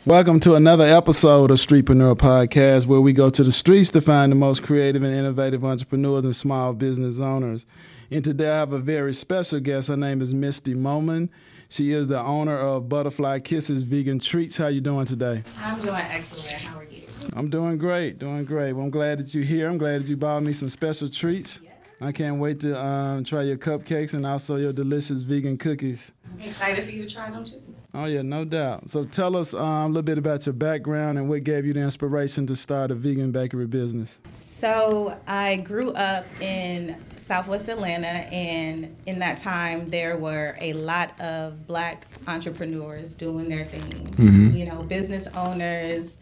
Welcome to another episode of Streetpreneur Podcast, where we go to the streets to find the most creative and innovative entrepreneurs and small business owners. And today I have a very special guest. Her name is Mistye Momon. She is the owner of Buttafly Kisses Vegan Treats. How you doing today? I'm doing excellent. How are you? I'm doing great, doing great. Well, I'm glad that you're here. I'm glad that you bought me some special treats. Yeah. I can't wait to try your cupcakes and also your delicious vegan cookies. I'm excited for you to try them too. Oh, yeah, no doubt. So tell us a little bit about your background and what gave you the inspiration to start a vegan bakery business. So I grew up in Southwest Atlanta, and in that time there were a lot of Black entrepreneurs doing their thing. Mm-hmm. You know, business owners,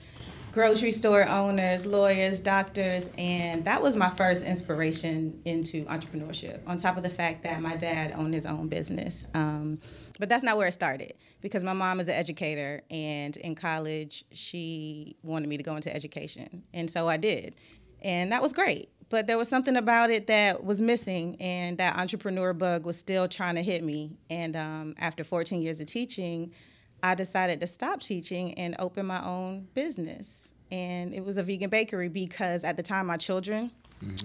grocery store owners, lawyers, doctors, and that was my first inspiration into entrepreneurship, on top of the fact that my dad owned his own business. But that's not where it started, because my mom is an educator, and in college she wanted me to go into education, and so I did, and that was great. But there was something about it that was missing, and that entrepreneur bug was still trying to hit me. And after 14 years of teaching, I decided to stop teaching and open my own business. And it was a vegan bakery because at the time my children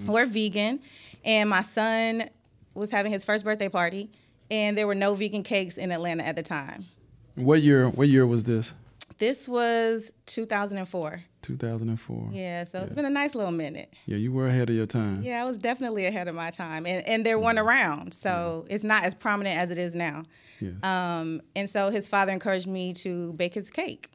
were vegan, and my son was having his first birthday party, and there were no vegan cakes in Atlanta at the time. What year was this? This was 2004. 2004. Yeah, so it's been a nice little minute. Yeah, you were ahead of your time. Yeah, I was definitely ahead of my time. And there weren't around, so it's not as prominent as it is now. Yes. And so his father encouraged me to bake his cake.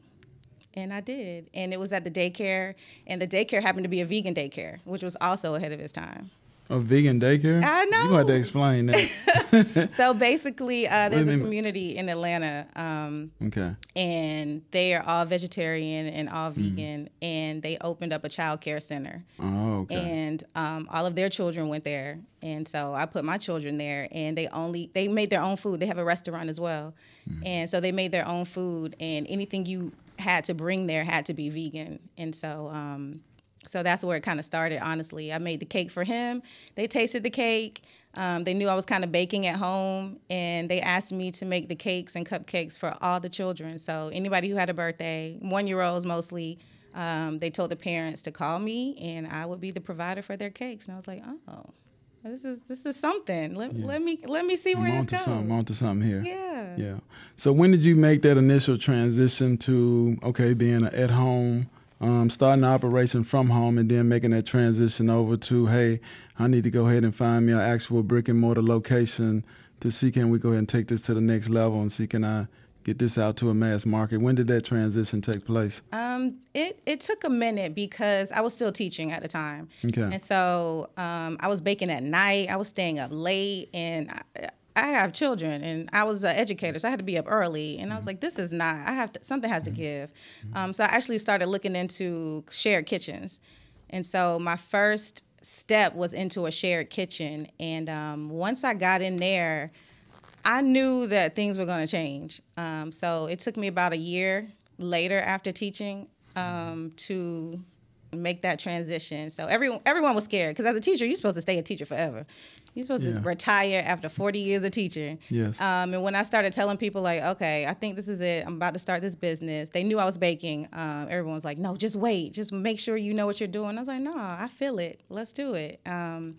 And I did. And it was at the daycare. And the daycare happened to be a vegan daycare, which was also ahead of his time. A vegan daycare? I know. You're going to have to explain that. So basically, there's a community in Atlanta. Okay. And they are all vegetarian and all vegan. And they opened up a child care center. Oh, okay. And all of their children went there. And so I put my children there. And they made their own food. They have a restaurant as well. And so they made their own food. And anything you had to bring there had to be vegan. And so so that's where it kind of started, honestly. I made the cake for him. They tasted the cake. They knew I was kind of baking at home, and they asked me to make the cakes and cupcakes for all the children. So anybody who had a birthday, 1-year-olds mostly, they told the parents to call me, and I would be the provider for their cakes. And I was like, oh, this is something. Let me see where this goes. I'm on to something here. Yeah. Yeah. So when did you make that initial transition to, being at home, starting the operation from home, and then making that transition over to, hey, I need to go ahead and find me an actual brick and mortar location to see, can we go ahead and take this to the next level and see, can I get this out to a mass market? When did that transition take place? It took a minute because I was still teaching at the time. Okay. And so I was baking at night. I was staying up late, and I have children, and I was an educator, so I had to be up early. And I was like, this is not, something has to give. So I actually started looking into shared kitchens. And so my first step was into a shared kitchen. And once I got in there, I knew that things were going to change. So it took me about a year later after teaching to make that transition. So everyone was scared, because as a teacher, you're supposed to stay a teacher forever. You're supposed to retire after 40 years of teaching. Yes. And when I started telling people, like, okay, I think this is it, I'm about to start this business, they knew I was baking. Everyone was like, no, just wait. Just make sure you know what you're doing. I was like, no, I feel it. Let's do it. And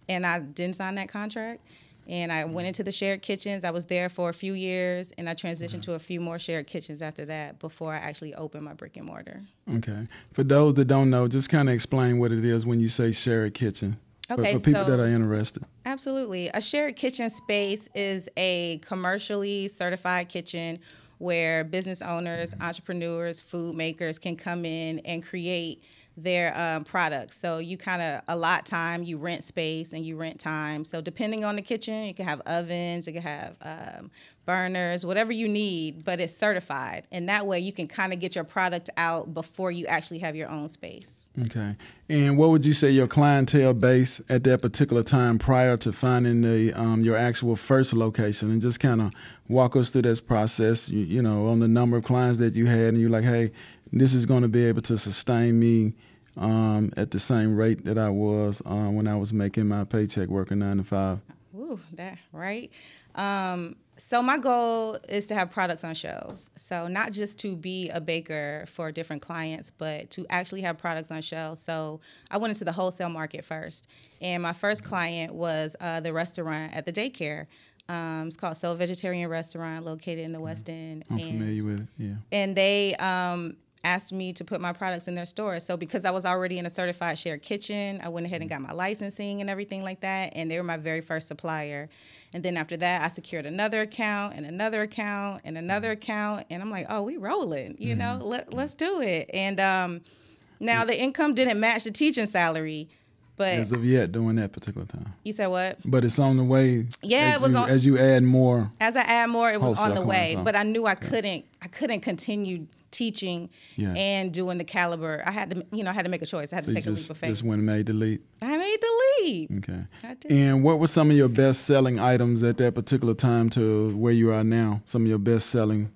I didn't sign that contract. And I went into the shared kitchens. I was there for a few years, and I transitioned to a few more shared kitchens after that before I actually opened my brick and mortar. Okay. For those that don't know, just kind of explain what it is when you say shared kitchen. Okay, for people that are interested. Absolutely. A shared kitchen space is a commercially certified kitchen where business owners, entrepreneurs, food makers can come in and create their products. So you kind of allot time, you rent space, and you rent time. So depending on the kitchen, you can have ovens, you can have burners, whatever you need, but it's certified. And that way you can kind of get your product out before you actually have your own space. Okay. And what would you say your clientele base at that particular time prior to finding the your actual first location? And just kind of walk us through this process, you know, on the number of clients that you had, and you're like, hey, this is going to be able to sustain me at the same rate that I was when I was making my paycheck working 9 to 5. Ooh, that right. So my goal is to have products on shelves. So not just to be a baker for different clients, but to actually have products on shelves. So I went into the wholesale market first. And my first client was the restaurant at the daycare. It's called Soul Vegetarian Restaurant, located in the West End. I'm familiar with it, yeah. And they asked me to put my products in their store. So because I was already in a certified shared kitchen, I went ahead and got my licensing and everything like that. And they were my very first supplier. And then after that, I secured another account and another account and another account. And I'm like, oh, we rolling, you know, let's do it. And now the income didn't match the teaching salary. But as of yet, during that particular time. You said what? But it's on the way. Yeah, as you add more. As I add more, it was on the way. On. But I knew I couldn't continue teaching and doing the caliber. I had to make a choice. I had to take a leap of faith. Just went and made the leap. I made the leap. Okay. I did. And what were some of your best selling items at that particular time to where you are now? Some of your best selling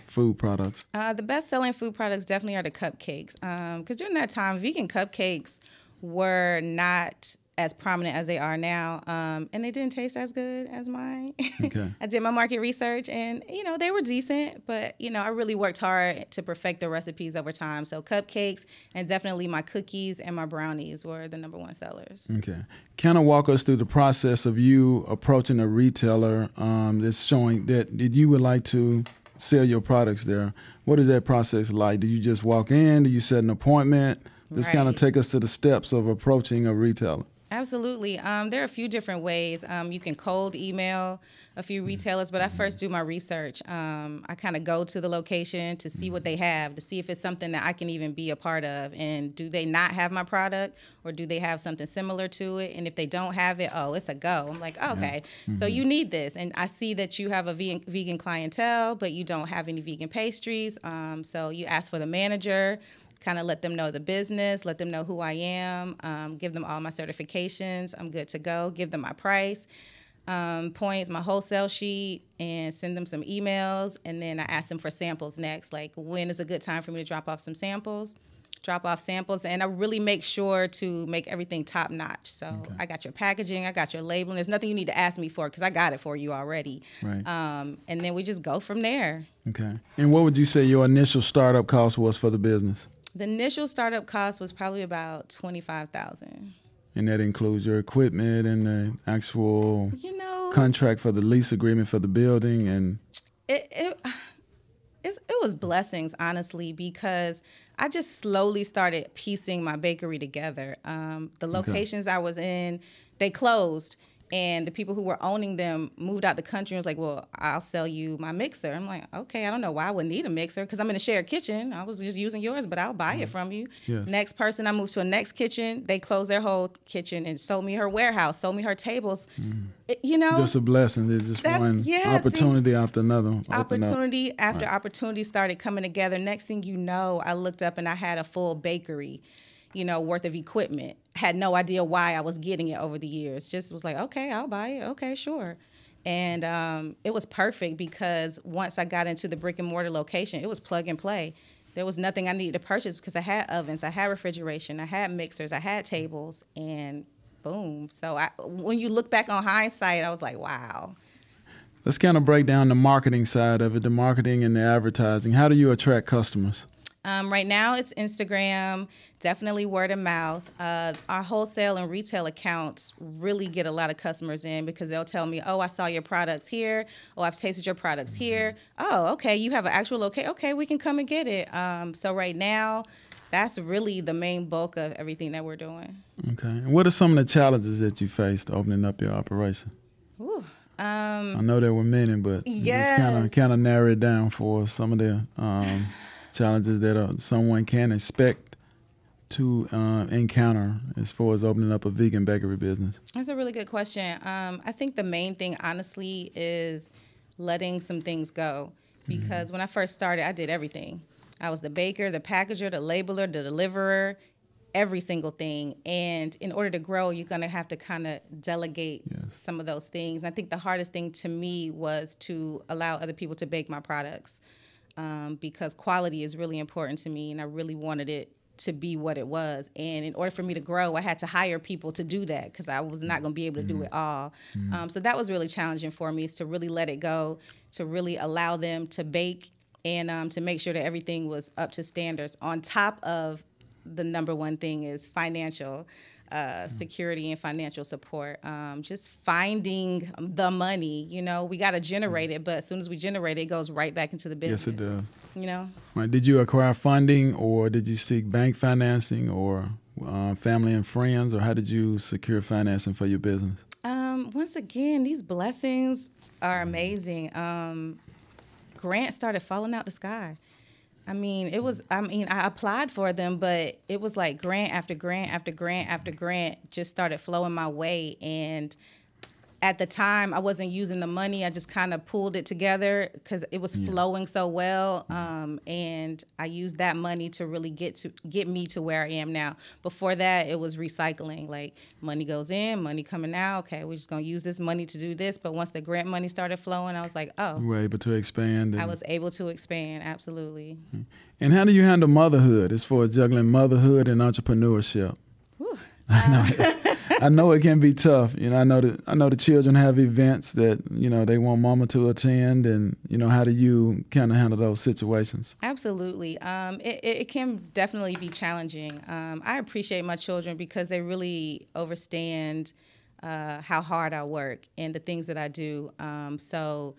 food products. The best selling food products definitely are the cupcakes. Because during that time, vegan cupcakes were not as prominent as they are now, and they didn't taste as good as mine. Okay. I did my market research, and they were decent, but I really worked hard to perfect the recipes over time. So cupcakes and definitely my cookies and my brownies were the number one sellers. Okay, kind of walk us through the process of you approaching a retailer that's showing that you would like to sell your products there. What is that process like? Do you just walk in? Do you set an appointment? Just kind of take us to the steps of approaching a retailer. Absolutely. There are a few different ways. You can cold email a few retailers, but I first do my research. I kind of go to the location to see what they have, to see if it's something that I can even be a part of. And do they not have my product, or do they have something similar to it? And if they don't have it, it's a go. I'm like, okay, so you need this. And I see that you have a vegan clientele, but you don't have any vegan pastries. So you ask for the manager, kind of let them know the business, let them know who I am, give them all my certifications. I'm good to go. Give them my price, points, my wholesale sheet, and send them some emails. And then I ask them for samples next, like when is a good time for me to drop off some samples, and I really make sure to make everything top notch. So I got your packaging, I got your labeling. There's nothing you need to ask me for because I got it for you already. Right. And then we just go from there. Okay. And what would you say your initial startup cost was for the business? The initial startup cost was probably about $25,000. And that includes your equipment and the actual contract for the lease agreement for the building, and it was blessings, honestly, because I just slowly started piecing my bakery together. The locations I was in, they closed. And the people who were owning them moved out the country and was like, well, I'll sell you my mixer. I'm like, okay, I don't know why I would need a mixer because I'm in a shared kitchen. I was just using yours, but I'll buy it from you. Yes. Next person, I moved to a next kitchen. They closed their whole kitchen and sold me her warehouse, sold me her tables. Just a blessing. There's just one opportunity after another. Opportunity after opportunity started coming together. Next thing you know, I looked up and I had a full bakery, worth of equipment. Had no idea why I was getting it over the years. Just was like, okay, I'll buy it. Okay, sure. And it was perfect because once I got into the brick and mortar location, it was plug and play. There was nothing I needed to purchase because I had ovens, I had refrigeration, I had mixers, I had tables, and boom. So when you look back on hindsight, I was like, wow. Let's kind of break down the marketing side of it, the marketing and the advertising. How do you attract customers? Right now, it's Instagram, definitely word of mouth. Our wholesale and retail accounts really get a lot of customers in because they'll tell me, oh, I saw your products here. Oh, I've tasted your products here. Oh, okay, you have an actual location. Okay, we can come and get it. So right now, that's really the main bulk of everything that we're doing. Okay. And what are some of the challenges that you faced opening up your operation? Ooh. I know there were many, but just kind of narrow it down for some of the challenges that someone can expect to encounter as far as opening up a vegan bakery business? That's a really good question. I think the main thing, honestly, is letting some things go. Because when I first started, I did everything. I was the baker, the packager, the labeler, the deliverer, every single thing. And in order to grow, you're going to have to kind of delegate some of those things. And I think the hardest thing to me was to allow other people to bake my products. Because quality is really important to me, and I really wanted it to be what it was. And in order for me to grow, I had to hire people to do that because I was not going to be able to do it all. So that was really challenging for me, is to really let it go, to really allow them to bake, and to make sure that everything was up to standards. On top of the number one thing is financial security and financial support. Just finding the money, we got to generate it, but as soon as we generate it, it goes right back into the business. Yes, it does. Right. Did you acquire funding, or did you seek bank financing, or family and friends, or how did you secure financing for your business? Once again, these blessings are amazing. Grants started falling out the sky. I applied for them, but it was like grant after grant after grant after grant just started flowing my way. And at the time, I wasn't using the money. I just kind of pulled it together because it was flowing so well. And I used that money to really get me to where I am now. Before that, it was recycling. Like, money goes in, money coming out. Okay, we're just going to use this money to do this. But once the grant money started flowing, I was like, oh. You were able to expand. I was able to expand, absolutely. And how do you handle motherhood as far as juggling motherhood and entrepreneurship? I know it can be tough. I know the children have events that they want mama to attend, and how do you kind of handle those situations? Absolutely, it can definitely be challenging. I appreciate my children because they really understand how hard I work and the things that I do. So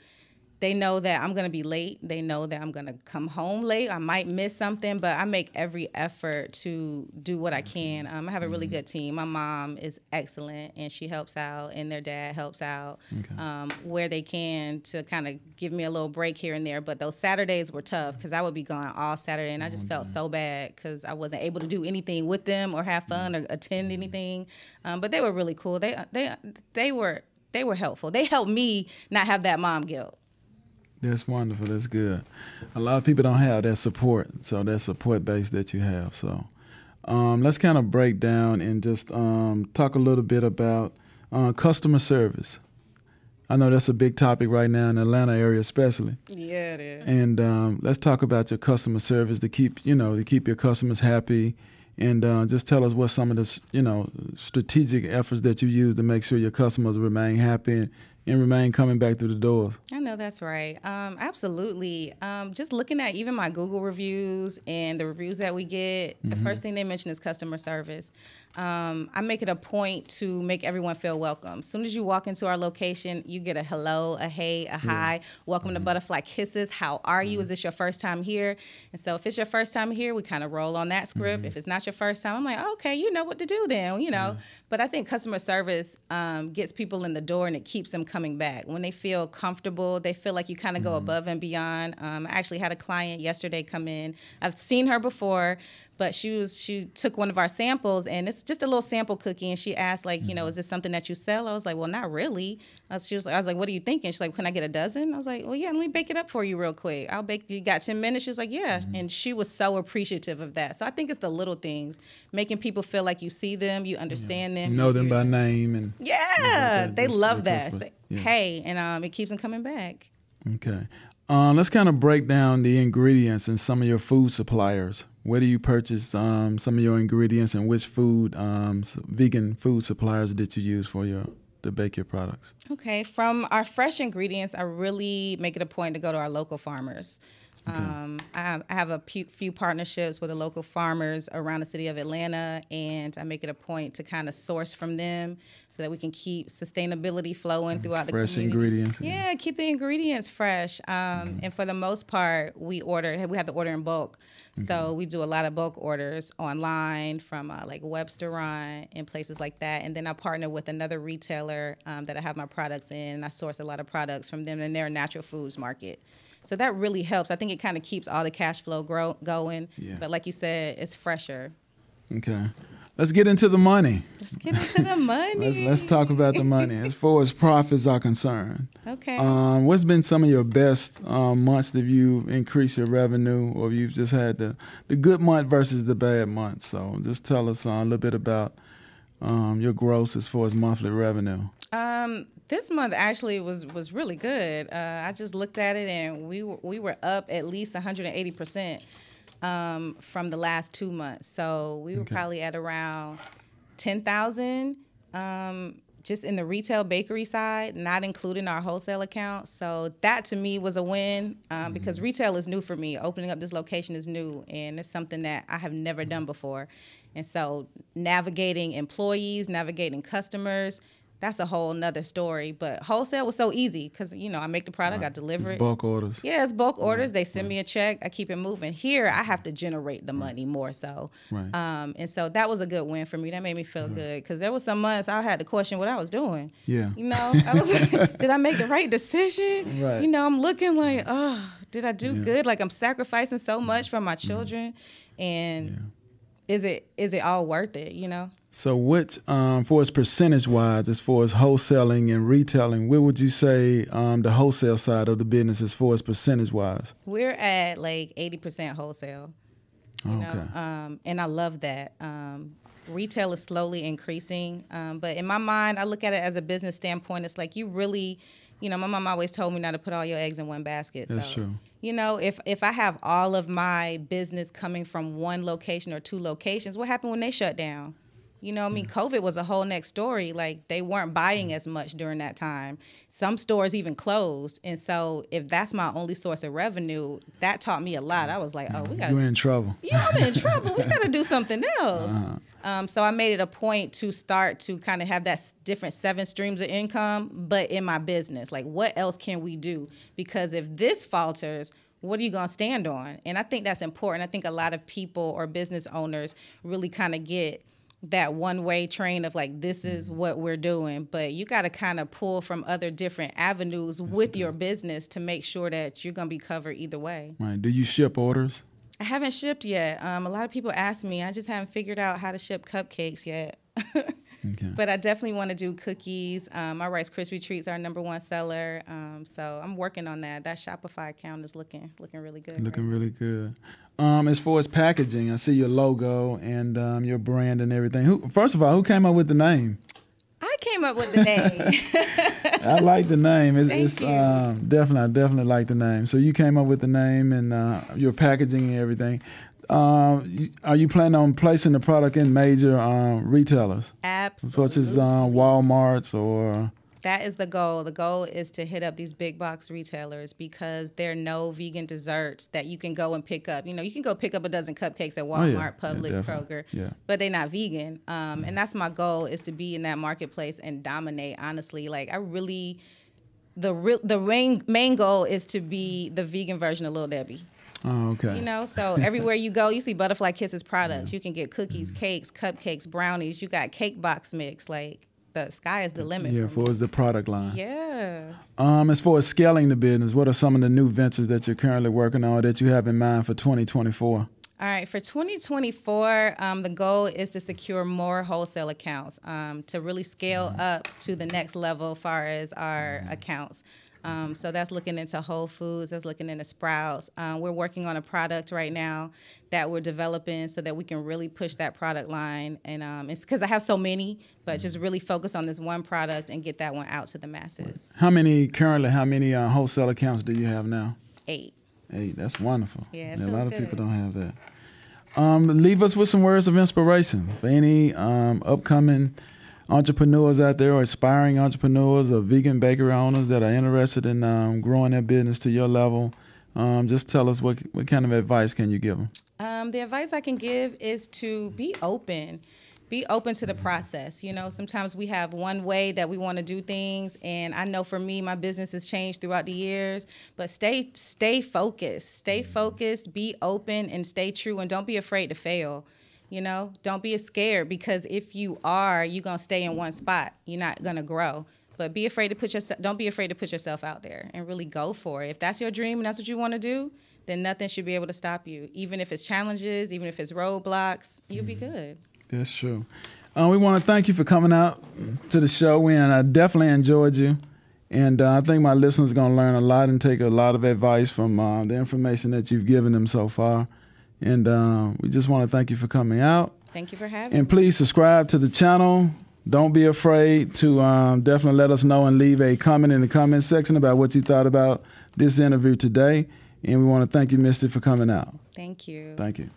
they know that I'm going to be late. They know that I'm going to come home late. I might miss something, but I make every effort to do what I can. I have a really good team. My mom is excellent, and she helps out, and their dad helps out where they can to kind of give me a little break here and there. But those Saturdays were tough because I would be gone all Saturday, and I just felt so bad because I wasn't able to do anything with them or have fun or attend anything. But they were really cool. They were helpful. They helped me not have that mom guilt. That's wonderful. That's good. A lot of people don't have that support, so that support base that you have. So let's kind of break down and just talk a little bit about customer service. I know that's a big topic right now in the Atlanta area especially. Yeah, it is. And let's talk about your customer service to keep your customers happy. And just tell us what some of the strategic efforts that you use to make sure your customers remain happy and remain coming back through the doors. I know that's right. Absolutely. Just looking at even my Google reviews and the reviews that we get, the first thing they mention is customer service. I make it a point to make everyone feel welcome. As soon as you walk into our location, you get a hello, a hey, a hi. Welcome to Buttafly Kisses. How are you? Is this your first time here? And so if it's your first time here, we kind of roll on that script. If it's not your first time, I'm like, okay, you know what to do then, But I think customer service gets people in the door, and it keeps them coming back. When they feel comfortable, they feel like you kind of go above and beyond. I actually had a client yesterday come in. I've seen her before, but she took one of our samples, and it's just a little sample cookie, and she asked, like, is this something that you sell? I was like, well, not really. I was like, what are you thinking? She's like, can I get a dozen? I was like, well, yeah, let me bake it up for you real quick. I'll bake. You got 10 minutes? She's like, yeah. And she was so appreciative of that. So I think it's the little things, making people feel like you see them, you understand them. You know them by name. And they love that. Say, hey, and it keeps them coming back. Okay. Let's kind of break down the ingredients and some of your food suppliers. Where do you purchase some of your ingredients, and which vegan food suppliers did you use to bake your products? Okay. From our fresh ingredients, I really make it a point to go to our local farmers. Okay. I have a few partnerships with the local farmers around the city of Atlanta, and I make it a point to kind of source from them so that we can keep sustainability flowing throughout the community. Fresh ingredients. Yeah, keep the ingredients fresh. And for the most part, we have to order in bulk. Okay. So we do a lot of bulk orders online from like Webstaurant and places like that. And then I partner with another retailer that I have my products in, and I source a lot of products from them, and they're a natural foods market. So that really helps. I think it kind of keeps all the cash flow going. Yeah. But like you said, it's fresher. Okay. Let's get into the money. Let's get into the money. Let's talk about the money as far as profits are concerned. Okay. What's been some of your best months that you increased your revenue, or you've just had the good month versus the bad month? So just tell us a little bit about your gross as far as monthly revenue. This month actually was really good. I just looked at it, and we were up at least 180%. from the last 2 months. So we were probably at around 10,000 just in the retail bakery side, not including our wholesale accounts. So that to me was a win because retail is new for me. Opening up this location is new, and it's something that I have never done before. And so navigating employees, navigating customers, that's a whole nother story. But wholesale was so easy because, you know, I make the product, I deliver it. Bulk orders. Yeah, it's bulk orders. They send me a check. I keep it moving. Here, I have to generate the money more so. Right. And so that was a good win for me. That made me feel good because there was some months I had to question what I was doing. Yeah. You know, I was like, did I make the right decision? Right. You know, I'm looking like, oh, did I do good? Like I'm sacrificing so much for my children. And is it all worth it, you know? So which, for as percentage-wise, as far as wholesaling and retailing, where would you say the wholesale side of the business as far as percentage-wise? We're at like 80% wholesale, you know, and I love that. Retail is slowly increasing, but in my mind, I look at it as a business standpoint. It's like you really, you know, my mom always told me not to put all your eggs in one basket. That's true. You know, if I have all of my business coming from one location or two locations, what happened when they shut down? You know, I mean, COVID was a whole next story. Like, they weren't buying as much during that time. Some stores even closed. And so if that's my only source of revenue, that taught me a lot. I was like, oh, we got to... You're in trouble. Yeah, I'm in trouble. We got to do something else. So I made it a point to start to kind of have that different 7 streams of income, but in my business. Like, what else can we do? Because if this falters, what are you going to stand on? And I think that's important. I think a lot of people or business owners really kind of get that one-way train of like, this is what we're doing, but you got to kind of pull from other different avenues with your business to make sure that you're going to be covered either way. Right. Do you ship orders? I haven't shipped yet. A lot of people ask me. I just haven't figured out how to ship cupcakes yet. But I definitely want to do cookies. My Rice Krispie Treats are our #1 seller. So I'm working on that. That Shopify account is looking really good. Looking really good. As far as packaging, I see your logo and your brand and everything. First of all, who came up with the name? I came up with the name. I like the name. Thank you. I definitely like the name. So you came up with the name and your packaging and everything. Are you planning on placing the product in major retailers? Absolutely. Such as Walmart's or... That is the goal. The goal is to hit up these big box retailers because there are no vegan desserts that you can go and pick up. You know, you can go pick up a dozen cupcakes at Walmart, Publix, Kroger, but they're not vegan. And that's my goal, is to be in that marketplace and dominate, honestly. Like, I really, the main goal is to be the vegan version of Lil Debbie. Oh, okay. You know, so everywhere you go, you see Buttafly Kisses products. You can get cookies, cakes, cupcakes, brownies. You got cake box mix. Like, the sky is the limit. Yeah, for the product line. Yeah. As far as scaling the business, what are some of the new ventures that you're currently working on that you have in mind for 2024? All right, for 2024, the goal is to secure more wholesale accounts, to really scale up to the next level as far as our accounts. So that's looking into Whole Foods, that's looking into Sprouts. We're working on a product right now that we're developing so that we can really push that product line. And it's because I have so many, but just really focus on this one product and get that one out to the masses. How many wholesale accounts do you have now? 8. 8, that's wonderful. Yeah, a lot of people don't have that. Leave us with some words of inspiration for any upcoming entrepreneurs out there, or aspiring entrepreneurs, or vegan bakery owners that are interested in growing their business to your level. Just tell us what kind of advice can you give them? The advice I can give is to be open. Be open to the process. You know, sometimes we have one way that we want to do things, and I know for me, my business has changed throughout the years, but stay focused. Stay focused, be open, and stay true, and don't be afraid to fail. You know, don't be scared, because if you are, you're going to stay in one spot. You're not going to grow. But don't be afraid to put yourself out there and really go for it. If that's your dream and that's what you want to do, then nothing should be able to stop you. Even if it's challenges, even if it's roadblocks, you'll be good. That's true. We want to thank you for coming out to the show, and I definitely enjoyed you. And I think my listeners are going to learn a lot and take a lot of advice from the information that you've given them so far. And we just want to thank you for coming out. Thank you for having me. And please subscribe to the channel. Don't be afraid to definitely let us know and leave a comment in the comment section about what you thought about this interview today. And we want to thank you, Mistye, for coming out. Thank you. Thank you.